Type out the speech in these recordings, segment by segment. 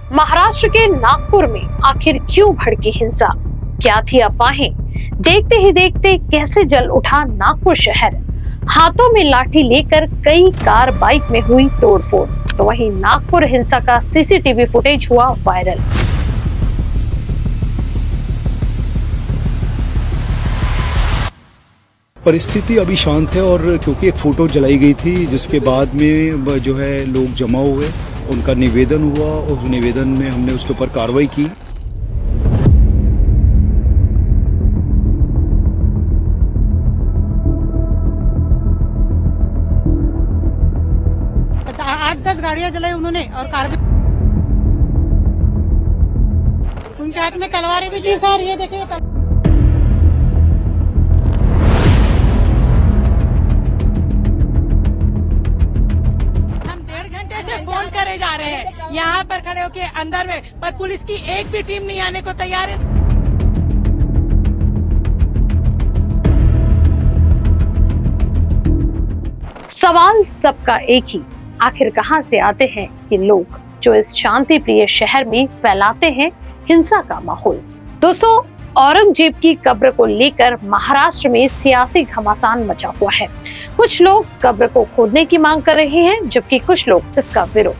महाराष्ट्र के नागपुर में आखिर क्यों भड़की हिंसा? क्या थी अफवाहें? देखते ही देखते कैसे जल उठा नागपुर शहर? हाथों में लाठी लेकर कई कार बाइक में हुई तोड़फोड़। तो वहीं नागपुर हिंसा का सीसीटीवी फुटेज हुआ वायरल। परिस्थिति अभी शांत है और क्योंकि एक फोटो जलाई गई थी जिसके बाद में जो है लोग जमा हुए, उनका निवेदन हुआ और उस निवेदन में हमने उसके ऊपर कार्रवाई की। आठ 10 गाड़ियां जलाई उन्होंने और कार भी। उनके हाथ में तलवारें भी थी सर, ये देखिए। फोन करे जा रहे हैं यहाँ पर खड़े होके अंदर में, पर पुलिस की एक भी टीम नहीं आने को तैयार है। सवाल सबका एक ही, आखिर कहां से आते हैं ये लोग जो इस शांति प्रिय शहर में फैलाते हैं हिंसा का माहौल? दोस्तों, औरंगजेब की कब्र को लेकर महाराष्ट्र में सियासी घमासान मचा हुआ है। कुछ लोग कब्र को खोदने की मांग कर रहे हैं, जबकि कुछ लोग इसका विरोध।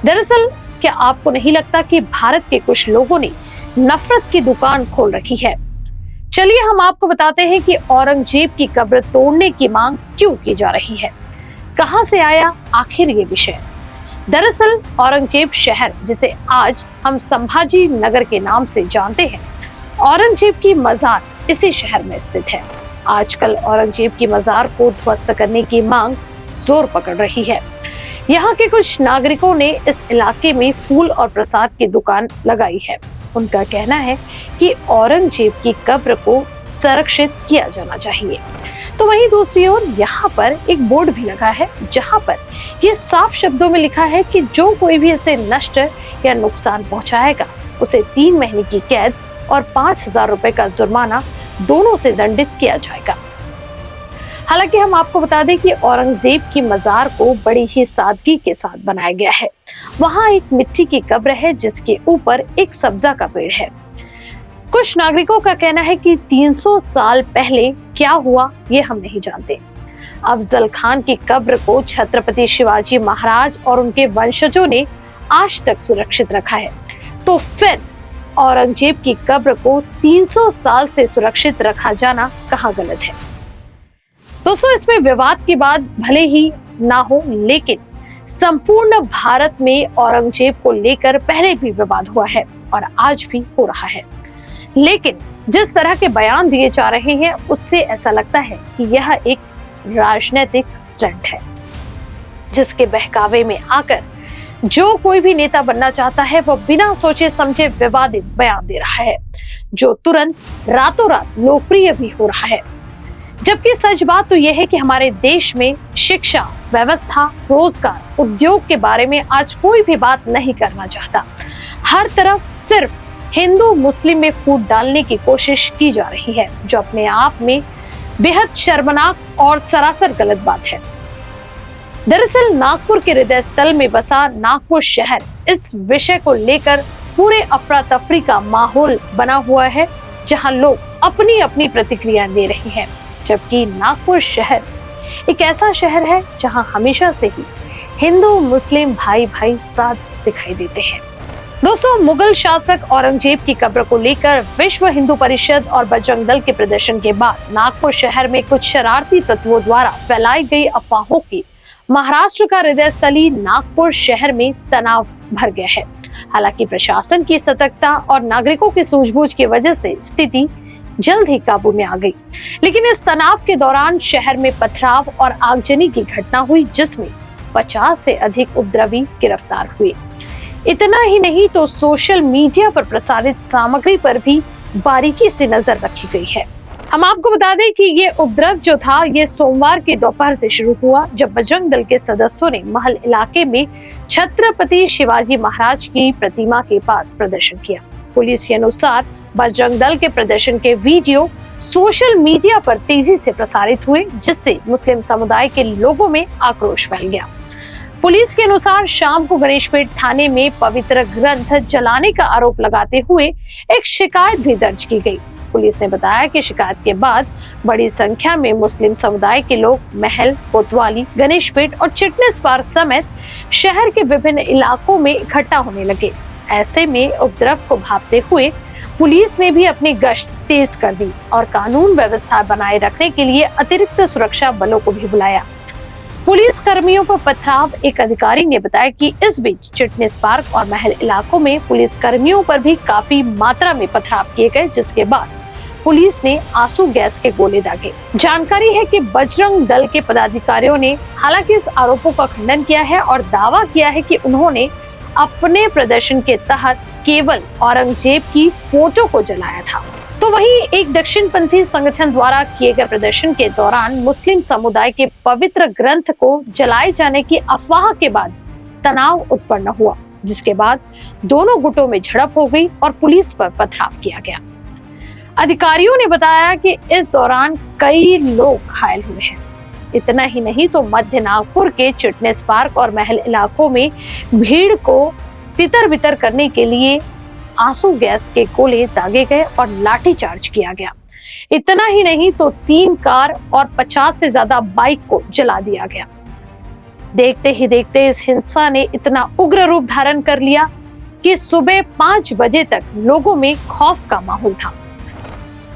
दरअसल क्या आपको नहीं लगता कि भारत के कुछ लोगों ने नफरत की दुकान खोल रखी है? चलिए हम आपको बताते हैं कि औरंगजेब की कब्र तोड़ने की मांग क्यों की जा रही है, कहां से आया आखिर ये विषय। दरअसल औरंगजेब शहर, जिसे आज हम संभाजी नगर के नाम से जानते हैं, औरंगजेब की मजार इसी शहर में स्थित है। आजकल औरंगजेब की मजार को ध्वस्त करने की मांग जोर पकड़ रही है। यहाँ के कुछ नागरिकों ने इस इलाके में फूल और प्रसाद की दुकान लगाई है। उनका कहना है कि औरंगजेब की कब्र को संरक्षित किया जाना चाहिए। तो वहीं दूसरी ओर यहाँ पर एक बोर्ड भी लगा है, जहाँ पर ये साफ शब्दों में लिखा है कि जो कोई भी इसे नष्ट या नुकसान पहुंचाएगा उसे 3 महीने की कैद और 5,000 रुपए का जुर्माना दोनों से दंडित किया जाएगा। हालांकि हम आपको बता दें कि औरंगजेब की मजार को बड़ी ही सादगी के साथ बनाया गया है। वहां एक मिट्टी की कब्र है जिसके ऊपर एक सब्जा का पेड़ है। कुछ नागरिकों का कहना है कि 300 साल पहले क्या हुआ ये हम नहीं जानते। अफजल खान की कब्र को छत्रपति शिवाजी महाराज और उनके वंशजों ने आज तक सुरक्षित रखा है, तो फिर औरंगजेब की कब्र को 300 साल से सुरक्षित रखा जाना कहाँ गलत है? दोस्तों, इसमें विवाद की बात भले ही ना हो, लेकिन संपूर्ण भारत में औरंगजेब को लेकर पहले भी विवाद हुआ है और आज भी हो रहा है। लेकिन जिस तरह के बयान दिए जा रहे हैं उससे ऐसा लगता है कि यह एक राजनीतिक स्टंट है, जिसके बहकावे में आकर जो कोई भी नेता बनना चाहता है वो बिना सोचे समझे विवादित बयान दे रहा है, जो तुरंत रातों रात लोकप्रिय भी हो रहा है। जबकि सच बात तो यह है कि हमारे देश में शिक्षा, व्यवस्था, रोजगार, उद्योग के बारे में आज कोई भी बात नहीं करना चाहता। हर तरफ सिर्फ हिंदू मुस्लिम में फूट डालने की कोशिश की जा रही है, जो अपने आप में बेहद शर्मनाक और सरासर गलत बात है। दरअसल नागपुर के हृदय स्थल में बसा नागपुर शहर इस विषय को लेकर पूरे अफरा तफरी का माहौल बना हुआ है, जहां लोग अपनी अपनी प्रतिक्रिया दे रहे हैं। जबकि नागपुर शहर एक ऐसा शहर है जहां हमेशा से ही हिंदू मुस्लिम भाई भाई साथ दिखाई देते हैं। दोस्तों, मुगल शासक औरंगजेब की कब्र को लेकर विश्व हिंदू परिषद और बजरंग दल के प्रदर्शन के बाद नागपुर शहर में कुछ शरारती तत्वों द्वारा फैलाई गई अफवाहों की महाराष्ट्र का हृदय स्थली नागपुर शहर में तनाव भर गया है। हालांकि प्रशासन की सतर्कता और नागरिकों की सूझबूझ की वजह से स्थिति जल्द ही काबू में आ गई। लेकिन इस तनाव के दौरान शहर में पथराव और आगजनी की घटना हुई, जिसमें 50 से अधिक उपद्रवी गिरफ्तार हुए। इतना ही नहीं तो सोशल मीडिया पर प्रसारित सामग्री पर भी बारीकी से नजर रखी गई है। हम आपको बता दें कि ये उपद्रव जो था ये सोमवार की दोपहर से शुरू हुआ, जब बजरंग दल के सदस्यों ने महल इलाके में छत्रपति शिवाजी महाराज की प्रतिमा के पास प्रदर्शन किया। पुलिस के अनुसार बजरंग दल के प्रदर्शन के वीडियो सोशल मीडिया पर तेजी से प्रसारित हुए, जिससे मुस्लिम समुदाय के लोगों में आक्रोश फैल गया। पुलिस के अनुसार शाम को गणेशपेट थाने में पवित्र ग्रंथ जलाने का आरोप लगाते हुए एक शिकायत भी दर्ज की गई। पुलिस ने बताया कि शिकायत के बाद बड़ी संख्या में मुस्लिम समुदाय के लोग महल, कोतवाली, गणेशपेट और चिटनेस पार्क समेत शहर के विभिन्न इलाकों में इकट्ठा होने लगे। ऐसे में उपद्रव को भांपते हुए पुलिस ने भी अपनी गश्त तेज कर दी और कानून व्यवस्था बनाए रखने के लिए अतिरिक्त सुरक्षा बलों को भी बुलाया। पुलिस कर्मियों पर पथराव, एक अधिकारी ने बताया कि इस बीच चिटनेस पार्क और महल इलाकों में पुलिस कर्मियों पर भी काफी मात्रा में पथराव किए गए, जिसके बाद पुलिस ने आंसू गैस के गोले दागे। जानकारी है कि बजरंग दल के पदाधिकारियों ने हालांकि इस आरोपों का खंडन किया है और दावा किया है कि उन्होंने अपने प्रदर्शन के तहत केवल औरंगजेब की फोटो को जलाया था। तो वहीं एक दक्षिणपंथी संगठन द्वारा किए गए प्रदर्शन के दौरान मुस्लिम समुदाय के पवित्र ग्रंथ को जलाए जाने की अफवाह के बाद तनाव उत्पन्न हुआ, जिसके बाद दोनों गुटों में झड़प हो गई और पुलिस पर पथराव किया गया। अधिकारियों ने बताया कि इस दौरान कई लोग घायल हुए हैं। इतना ही नहीं तो मध्य नागपुर के चिटनेस पार्क और महल इलाकों में भीड़ को तितर बितर करने के लिए आंसू गैस के गोले दागे गए और लाठीचार्ज किया गया। इतना ही नहीं तो 3 कार और 50 से ज्यादा बाइक को जला दिया गया। देखते ही देखते इस हिंसा ने इतना उग्र रूप धारण कर लिया कि सुबह 5 बजे तक लोगों में खौफ का माहौल था।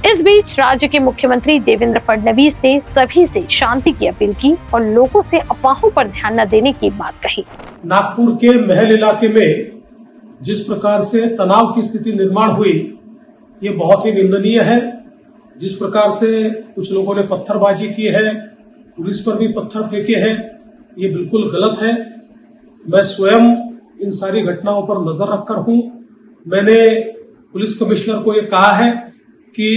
इस बीच राज्य के मुख्यमंत्री देवेंद्र फडणवीस ने सभी से शांति की अपील की और लोगों से अफवाहों पर ध्यान न देने की बात कही। नागपुर के महल इलाके में जिस प्रकार से तनाव की स्थिति निर्माण हुई, ये बहुत ही निंदनीय है। जिस प्रकार से कुछ लोगों ने पत्थरबाजी की है, पुलिस पर भी पत्थर फेंके हैं, ये बिल्कुल गलत है। मैं स्वयं इन सारी घटनाओं पर नजर रखकर हूं। मैंने पुलिस कमिश्नर को ये कहा है कि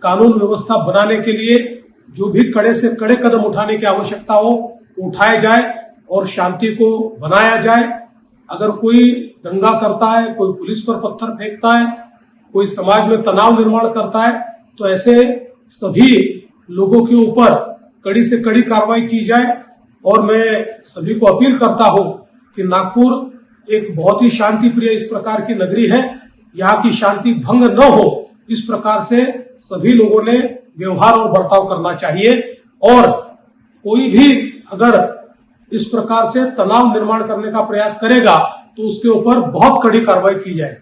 कानून व्यवस्था बनाने के लिए जो भी कड़े से कड़े कदम उठाने की आवश्यकता हो उठाए जाए और शांति को बनाया जाए। अगर कोई दंगा करता है, कोई पुलिस पर पत्थर फेंकता है, कोई समाज में तनाव निर्माण करता है, तो ऐसे सभी लोगों के ऊपर कड़ी से कड़ी कार्रवाई की जाए। और मैं सभी को अपील करता हूं कि नागपुर एक बहुत ही शांति प्रिय इस प्रकार की नगरी है, यहाँ की शांति भंग न हो, इस प्रकार से सभी लोगों ने व्यवहार और बर्ताव करना चाहिए। और कोई भी अगर इस प्रकार से तनाव निर्माण करने का प्रयास करेगा तो उसके ऊपर बहुत कड़ी कार्रवाई की जाए।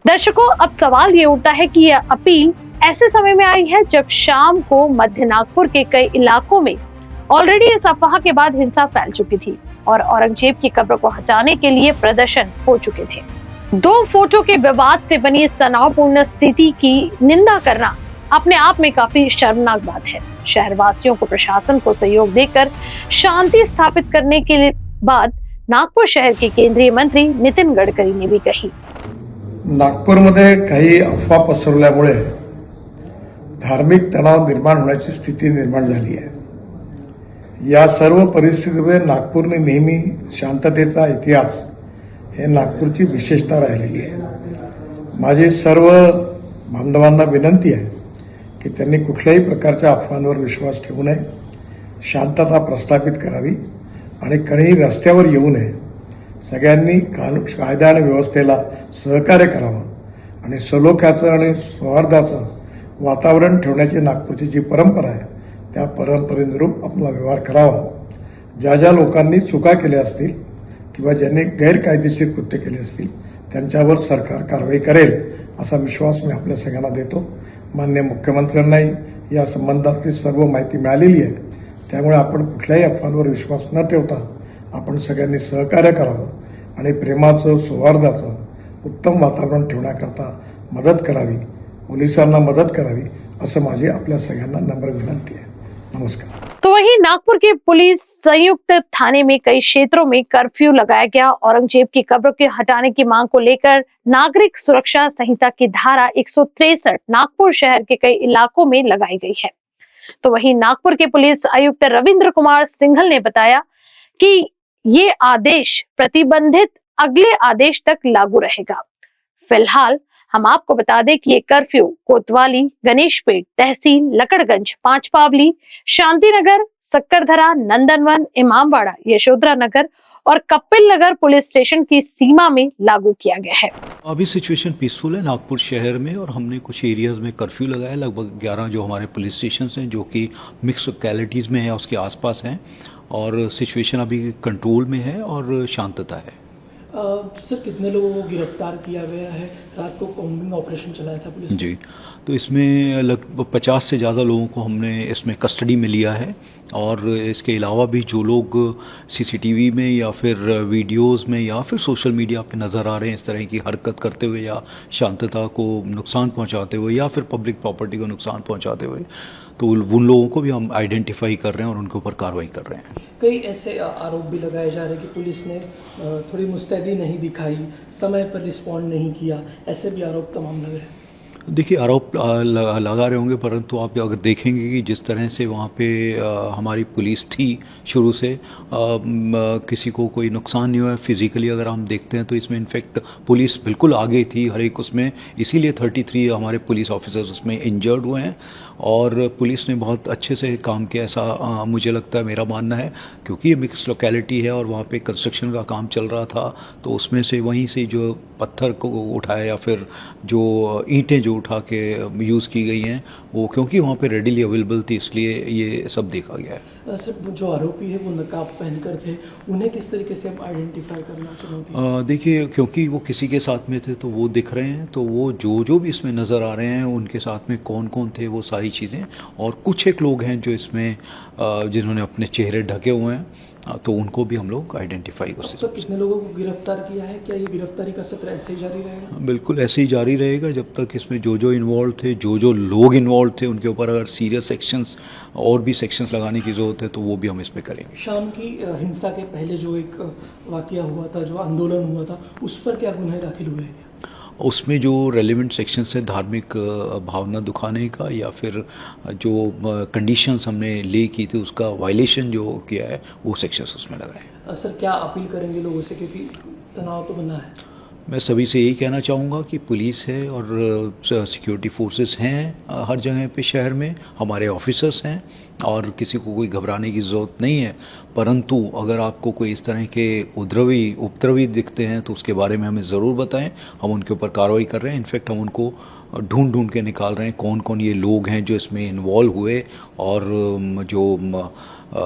दर्शकों, अब सवाल ये उठता है कि यह अपील ऐसे समय में आई है जब शाम को मध्य नागपुर के कई इलाकों में ऑलरेडी इस अफवाह के बाद हिंसा फैल चुकी थी और औरंगजेब की कब्र को हटाने के लिए प्रदर्शन हो चुके थे। 2 फोटो के विवाद से बनी इस तनावपूर्ण स्थिति की निंदा करना अपने आप में काफी शर्मनाक बात है। शहरवासियों को प्रशासन को सहयोग देकर शांति स्थापित करने के बाद नागपुर शहर के केंद्रीय मंत्री नितिन गडकरी ने भी कही, नागपूरमध्ये काही अफवा पसरवल्यामुळे धार्मिक तणाव निर्माण होण्याची स्थिती निर्माण झाली आहे। या सर्व परिस्थितीमध्ये नागपूरने नेहमी शांततेचा इतिहास हे नागपूरची विशेषता राहिलेली आहे। माझी सर्व बांधवांना विनंती आहे की त्यांनी कुठल्याही प्रकारच्या अफवांवर विश्वास ठेवू नये, शांतता प्रस्थापित करावी आणि कोणीही रस्त्यावर येऊ नये। सगळ्यांनी कायदा आणि व्यवस्थेला सहकार्य करावं आणि सलोख्याचं आणि सौहार्दाचं वातावरण ठेवण्याची नागपूरची जी परंपरा आहे त्या परंपरेनुरूप आपला व्यवहार करावा। ज्या ज्या लोकांनी चुका केल्या असतील किंवा ज्यांनी गैरकायदेशीर कृत्य केले असतील त्यांच्यावर सरकार कारवाई करेल असा विश्वास मी आपल्या सगळ्यांना देतो। माननीय मुख्यमंत्र्यांनाही या संबंधातली सर्व माहिती मिळालेली आहे, त्यामुळे आपण कुठल्याही अफवांवर विश्वास न ठेवता आपण सगळ्यांनी सहकार्य करावं आणि प्रेमाचं, सौहार्दाचं उत्तम वातावरण ठेवण्याकरता मदत करावी, पोलिसांना मदत करावी, असं माझी आपल्या सगळ्यांना नम्र विनंती आहे। नमस्कार। तो वहीं नागपुर के पुलिस संयुक्त थाने में कई क्षेत्रों में कर्फ्यू लगाया गया। औरंगजेब की कब्र के हटाने की मांग को लेकर नागरिक सुरक्षा संहिता की धारा 163 नागपुर शहर के कई इलाकों में लगाई गई है। तो वहीं नागपुर के पुलिस आयुक्त रविंद्र कुमार सिंघल ने बताया कि ये आदेश प्रतिबंधित अगले आदेश तक लागू रहेगा। फिलहाल हम आपको बता दें कि ये कर्फ्यू कोतवाली, गणेशपेट, तहसील लकड़गंज, पांचपावली, शांतिनगर, सक्करधरा, नंदनवन, इमामबाड़ा, यशोधरा नगर और कपिल नगर पुलिस स्टेशन की सीमा में लागू किया गया है। अभी सिचुएशन पीसफुल है नागपुर शहर में, और हमने कुछ एरियाज में कर्फ्यू लगाया। लगभग 11 जो हमारे पुलिस स्टेशन हैं जो कि मिक्स लोकेलिटीज़ में है, उसके आसपास हैं, और सिचुएशन अभी कंट्रोल में है और शांतता है। सर कितने लोगों को गिरफ्तार किया गया है? रात को कॉम्बिंग ऑपरेशन चलाया था पुलिस ने। जी, तो इसमें लगभग 50 से ज़्यादा लोगों को हमने इसमें कस्टडी में लिया है, और इसके अलावा भी जो लोग सीसीटीवी में या फिर वीडियोस में या फिर सोशल मीडिया पे नज़र आ रहे हैं इस तरह की हरकत करते हुए या शांतता को नुकसान पहुंचाते हुए या फिर पब्लिक प्रॉपर्टी को नुकसान पहुंचाते हुए, तो उन लोगों को भी हम आइडेंटिफाई कर रहे हैं और उनके ऊपर कार्रवाई कर रहे हैं। कई ऐसे आरोप भी लगाए जा रहे हैं कि पुलिस ने थोड़ी मुस्तैदी नहीं दिखाई, समय पर रिस्पॉन्ड नहीं किया, ऐसे भी आरोप तमाम लगे हैं। देखिए, आरोप लगा रहे होंगे, परंतु आप अगर देखेंगे कि जिस तरह से वहाँ पे हमारी पुलिस थी शुरू से, किसी को कोई नुकसान नहीं हुआ है फिजिकली। अगर हम देखते हैं तो इसमें इनफैक्ट पुलिस बिल्कुल आगे थी हर एक उसमें, इसीलिए 33 हमारे पुलिस ऑफिसर्स उसमें इंजर्ड हुए हैं, और पुलिस ने बहुत अच्छे से काम किया, ऐसा मुझे लगता है, मेरा मानना है, क्योंकि ये मिक्स लोकेलिटी है और वहाँ पे कंस्ट्रक्शन का काम चल रहा था, तो उसमें से वहीं से जो पत्थर को उठाया या फिर जो ईंटें जो उठा के यूज़ की गई हैं, वो क्योंकि वहाँ पे रेडीली अवेलेबल थी, इसलिए ये सब देखा गया है। सर जो आरोपी है वो नकाब पहनकर थे, उन्हें किस तरीके से हम आइडेंटिफाई करना चुनौती? देखिए, क्योंकि वो किसी के साथ में थे तो वो दिख रहे हैं, तो वो जो भी इसमें नज़र आ रहे हैं उनके साथ में कौन कौन थे वो सारी चीज़ें, और कुछ एक लोग हैं जो इसमें जिन्होंने अपने चेहरे ढके हुए हैं, तो उनको भी हम लोग आइडेंटिफाई कर सकते हैं। कितने लोगों को गिरफ्तार किया है? क्या ये गिरफ्तारी का सत्र ऐसे ही जारी रहेगा? बिल्कुल ऐसे ही जारी रहेगा जब तक इसमें जो इन्वॉल्व थे, जो लोग इन्वॉल्व थे, उनके ऊपर अगर सीरियस सेक्शंस और भी सेक्शंस लगाने की ज़रूरत है तो वो भी हम इसमें करेंगे। शाम की हिंसा के पहले जो एक वाकया हुआ था, जो आंदोलन हुआ था, उस पर क्या गुनाह दाखिल हुए हैं? उसमें जो रेलिवेंट सेक्शंस है, धार्मिक भावना दुखाने का या फिर जो कंडीशंस हमने ले की थी उसका वायलेशन जो किया है, वो सेक्शंस उसमें लगाए। सर क्या अपील करेंगे लोगों से, क्योंकि तनाव तो बना है? मैं सभी से यही कहना चाहूँगा कि पुलिस है और सिक्योरिटी फोर्सेस हैं हर जगह पे शहर में, हमारे ऑफिसर्स हैं, और किसी को कोई घबराने की ज़रूरत नहीं है। परंतु अगर आपको कोई इस तरह के उपद्रवी दिखते हैं तो उसके बारे में हमें ज़रूर बताएं, हम उनके ऊपर कार्रवाई कर रहे हैं। इनफैक्ट हम उनको ढूंढ के निकाल रहे हैं कौन कौन ये लोग हैं जो इसमें इन्वॉल्व हुए और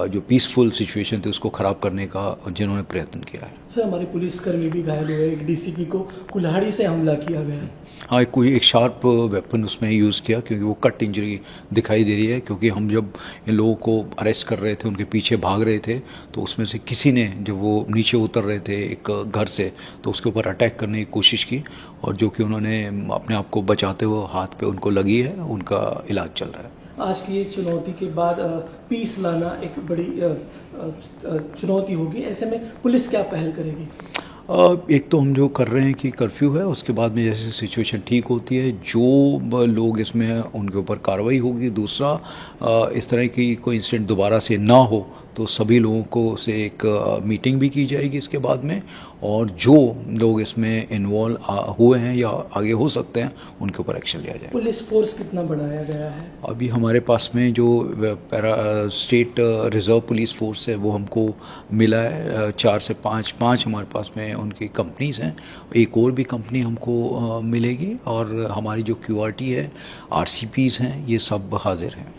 जो पीसफुल सिचुएशन थी उसको ख़राब करने का जिन्होंने प्रयत्न किया है। सर हमारे पुलिसकर्मी भी घायल हुए, एक डीसीपी को कुल्हाड़ी से हमला किया गया है। हाँ, कोई एक शार्प वेपन उसमें यूज़ किया, क्योंकि वो कट इंजरी दिखाई दे रही है, क्योंकि हम जब इन लोगों को अरेस्ट कर रहे थे, उनके पीछे भाग रहे थे, तो उसमें से किसी ने, जब वो नीचे उतर रहे थे एक घर से, तो उसके ऊपर अटैक करने की कोशिश की, और जो कि उन्होंने अपने आप को बचाते हुए हाथ पे उनको लगी है, उनका इलाज चल रहा है। आज की ये चुनौती के बाद पीस लाना एक बड़ी चुनौती होगी, ऐसे में पुलिस क्या पहल करेगी? एक तो हम जो कर रहे हैं कि कर्फ्यू है, उसके बाद में जैसे सिचुएशन ठीक होती है जो लोग इसमें हैं उनके ऊपर कार्रवाई होगी। दूसरा, इस तरह की कोई इंसिडेंट दोबारा से ना हो तो सभी लोगों को से एक मीटिंग भी की जाएगी इसके बाद में, और जो लोग इसमें इन्वॉल्व हुए हैं या आगे हो सकते हैं उनके ऊपर एक्शन लिया जाएगा। पुलिस फोर्स कितना बढ़ाया गया है? अभी हमारे पास में जो स्टेट रिजर्व पुलिस फोर्स है वो हमको मिला है 4 से 5 हमारे पास में उनकी कंपनीज हैं, एक और भी कंपनी हमको मिलेगी, और हमारी जो QRT है, RCPs हैं, ये सब हाजिर हैं।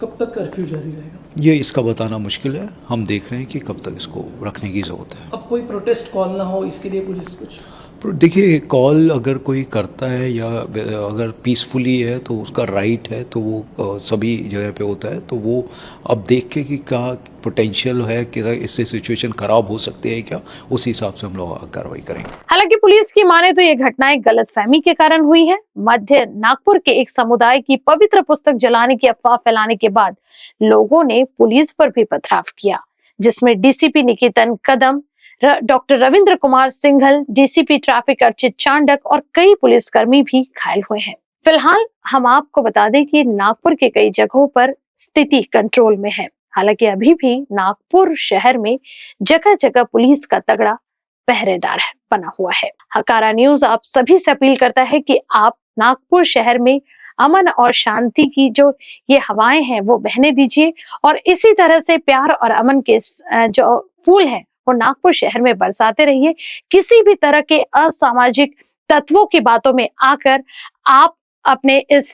कब तक कर्फ्यू जारी रहेगा? ये इसका बताना मुश्किल है, हम देख रहे हैं कि कब तक इसको रखने की ज़रूरत है। अब कोई प्रोटेस्ट कॉल ना हो इसके लिए पुलिस कुछ? देखिए, कॉल अगर कोई करता है या अगर पीसफुली है तो उसका राइट है, तो वो सभी जगह पे होता है, तो वो अब देख के कि क्या पोटेंशियल है कि इससे सिचुएशन खराब हो सकती है क्या, उस हिसाब से हम लोग कार्रवाई करेंगे। हालांकि पुलिस की माने तो ये घटनाएं गलतफहमी के कारण हुई है। मध्य नागपुर के एक समुदाय की पवित्र पुस्तक जलाने की अफवाह फैलाने के बाद लोगों ने पुलिस पर भी पथराव किया, जिसमें DCP Niketan Kadam, doctor Ravindra Kumar Singhal, DCP traffic Archit Chandak और कई पुलिसकर्मी भी घायल हुए हैं। फिलहाल हम आपको बता दें कि नागपुर के कई जगहों पर स्थिति कंट्रोल में है। हालांकि अभी भी नागपुर शहर में जगह जगह पुलिस का तगड़ा पहरेदार बना हुआ है। हकारा न्यूज आप सभी से अपील करता है कि आप नागपुर शहर में अमन और शांति की जो ये हवाएं हैं वो बहने दीजिए और इसी तरह से प्यार और अमन के जो फूल हैं वो नागपुर शहर में बरसाते रहिए। किसी भी तरह के असामाजिक तत्वों की बातों में आकर आप अपने इस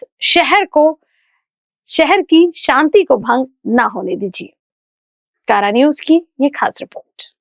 शहर की शांति को भंग ना होने दीजिए। कारा न्यूज की ये खास रिपोर्ट।